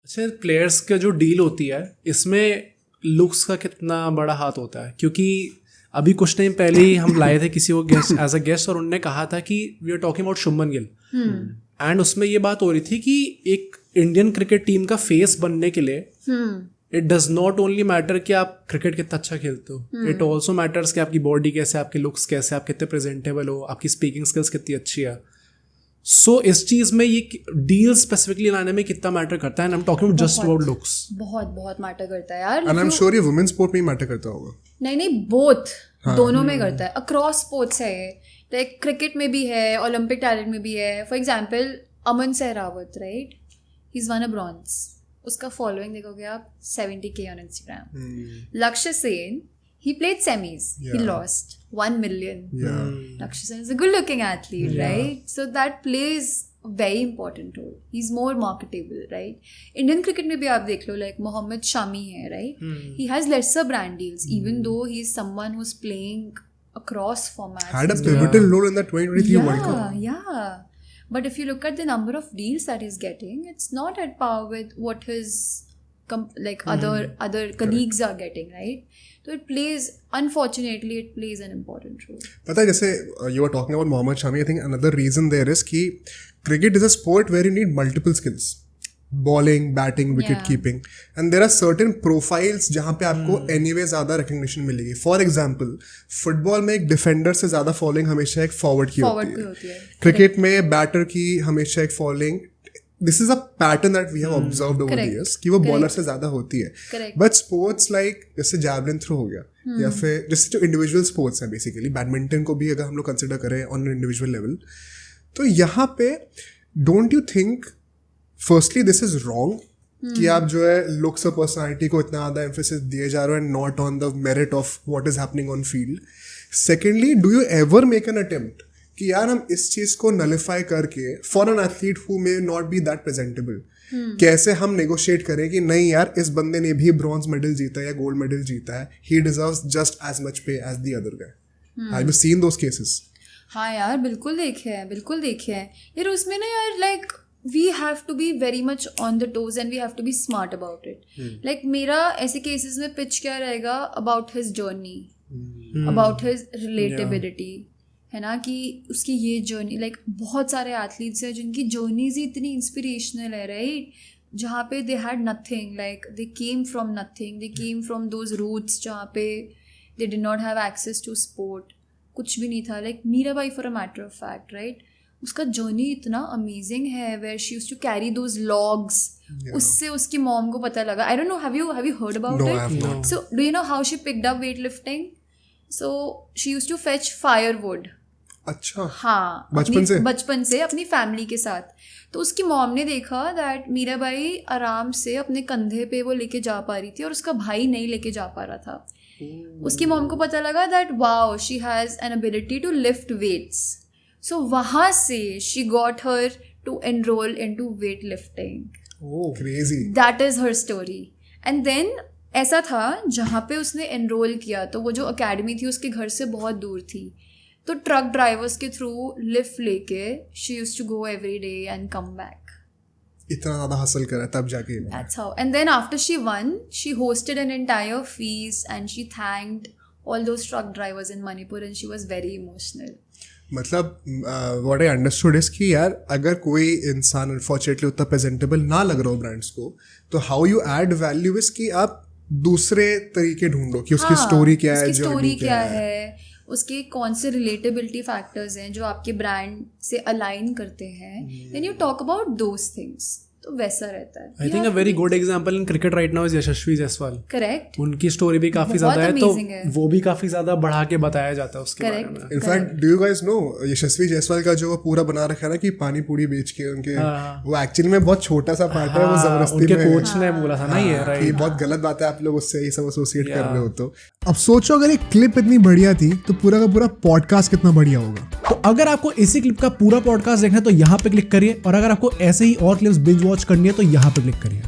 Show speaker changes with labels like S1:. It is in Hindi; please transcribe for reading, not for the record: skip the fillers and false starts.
S1: अच्छा, प्लेयर्स का जो डील होती है इसमें लुक्स का कितना बड़ा हाथ होता है? क्योंकि अभी कुछ टाइम पहले ही हम लाए थे किसी को गेस्ट एज अ गेस्ट, और उन्होंने कहा था कि we are talking about Shubman Gill, and उसमें ये बात हो रही थी कि एक इंडियन क्रिकेट टीम का फेस बनने के लिए it does not only matter कि आप क्रिकेट कितना अच्छा खेलते हो, इट ऑल्सो मैटर्स कि आपकी बॉडी कैसे, आपके लुक्स कैसे, आप कितने प्रेजेंटेबल हो, आपकी स्पीकिंग स्किल्स कितनी अच्छी है. सो इस चीज में ये डील स्पेसिफिकली लाने में कितना मैटर करता है? I am talking just about looks.
S2: बहुत मैटर करता है यार.
S3: एंड आई एम श्योर ये वुमेन स्पोर्ट में ही मैटर करता होगा.
S2: नहीं बोथ, दोनों में करता है. अक्रॉस स्पोर्ट्स है, लाइक क्रिकेट में भी है, ओलंपिक टैलेंट में भी है. For example Aman Sehrawat, right, he is one a bronze. उसका फॉलोइंग देखोगे आप 70K ऑन इंस्टाग्राम. लक्ष्य Sen, he played semis. He lost 1 million. Lakshya Sen is a good looking athlete, right? So that plays a very important role. He's more marketable, right? Indian cricket में भी आप देख लो, like Mohammad Shami है, right? He has lesser brand deals, even though he's someone who's playing across formats.
S3: Had a pivotal role in the 2023 World Cup.
S2: Yeah. But if you look at the number of deals that he's getting, it's not at par with what his other colleagues are getting, right? So it plays, unfortunately, it plays an important role.
S3: पता है, जैसे you were talking about Mohammad Shami, I think another reason there is कि cricket is a sport where you need multiple skills. Bowling, batting, wicket keeping. And there are certain profiles जहाँ पे आपको anyway ज़्यादा recognition मिलेगी. For example, football में एक defender से ज़्यादा following हमेशा एक forward की होती है. Cricket में batter की हमेशा एक following. This is a pattern that we have observed over the years कि वो बॉलर से ज़्यादा होती है. बट स्पोर्ट्स लाइक जैसे जैवलिन थ्रो हो गया, या फिर जैसे जो इंडिविजुअल स्पोर्ट्स हैं, बेसिकली बैडमिंटन को भी अगर हम लोग कंसिडर करें ऑन इंडिविजुअल लेवल, तो यहाँ पे don't you think firstly this is wrong कि आप जो है लुक्स और पर्सनैलिटी को इतना ज़्यादा एम्फेसिस दिए जा रहे हो and not on the merit of what is happening on field. Secondly, do you ever make an attempt कि यार हम इस चीज को नलिफाई करके for an athlete who may not be that presentable, कैसे हम नेगोशिएट करें कि नहीं यार, इस बंदे ने भी ब्रॉन्ज मेडल जीता है या गोल्ड मेडल जीता है, he deserves just as much pay as the other guy. Have you seen those cases?
S2: हाँ यार, बिल्कुल देखे हैं यार. उसमें ना यार, like we have to be very much on the toes and we have to be smart about it. Like मेरा ऐसे केसेस में पिच क्या रहेगा, about his journey, about his relatability, है ना, कि उसकी ये जर्नी, लाइक बहुत सारे एथलीट्स हैं जिनकी जर्नीज ही इतनी इंस्पिरेशनल है, राइट, जहाँ पे they had nothing, like they came from nothing, they came from those roots जहाँ पे they did not have access to sport, कुछ भी नहीं था. Like Mirabai for a matter of fact, right, उसका जर्नी इतना अमेजिंग है, where she used to carry those logs. उससे उसकी मॉम को पता लगा. I don't know, have you heard about it? So do you know how she picked up weight lifting? So she used to fetch firewood.
S3: अच्छा.
S2: हाँ, बचपन से अपनी फैमिली के साथ. तो उसकी मॉम ने देखा दैट मीराबाई आराम से अपने कंधे पे वो लेके जा पा रही थी और उसका भाई नहीं लेके जा पा रहा था. उसकी मॉम को पता लगा that wow, she has an ability to lift weights. So वहाँ से she got her to enrol into weight lifting.
S3: Crazy.
S2: That is her story. And then ऐसा था, जहाँ पे उसने एनरोल किया तो वो जो अकेडमी थी उसके घर से बहुत दूर थी, तो ट्रक ड्राइवर्स के थ्रू लिफ्ट लेके she used to go every day and come back.
S3: इतना ज़्यादा हासिल करा तब जाके.
S2: That's how. And then after she won, she hosted an entire feast and she thanked all those truck drivers in Manipur and she was very emotional.
S3: मतलब what I understood is कि यार अगर कोई इंसान अनफॉर्चुनेटली उतना प्रेजेंटेबल ना लग रहा हो ब्रांड्स को, तो how you add value is कि आप दूसरे तरीके ढूंढो कि उसकी स्टोरी क्या है,
S2: स्टोरी क्या है, उसके कौन से रिलेटेबिलिटी फैक्टर्स हैं जो आपके ब्रांड से अलाइन करते हैं. When you talk about those things, तो वैसा रहता है.
S1: I think a very good example in cricket right now is Yashasvi Jaiswal.
S2: Correct.
S1: उनकी स्टोरी भी काफी ज्यादा है, तो वो भी काफी ज्यादा बढ़ा के बताया जाता है उसके बारे में.
S3: In fact do you guys know Yashasvi Jaiswal का जो पूरा बना रखा है ना कि पानी पूरी बेच के उनके, वो एक्चुअली में बहुत छोटा सा पार्ट है, वो जबरदस्ती
S1: उनके कोच ने बोला था ना ये, राइट.
S3: ये बहुत गलत बात है, आप लोग उससे ये सब एसोसिएट कर रहे हो. तो अब सोचो अगर ये क्लिप इतनी बढ़िया थी तो पूरा का पूरा पॉडकास्ट कितना बढ़िया होगा.
S1: तो अगर आपको इसी क्लिप का पूरा पॉडकास्ट देखना है तो यहाँ पे क्लिक करिए, और अगर आपको ऐसे ही और क्लिप्स बिंज वॉच करनी है तो यहाँ पे क्लिक करिए.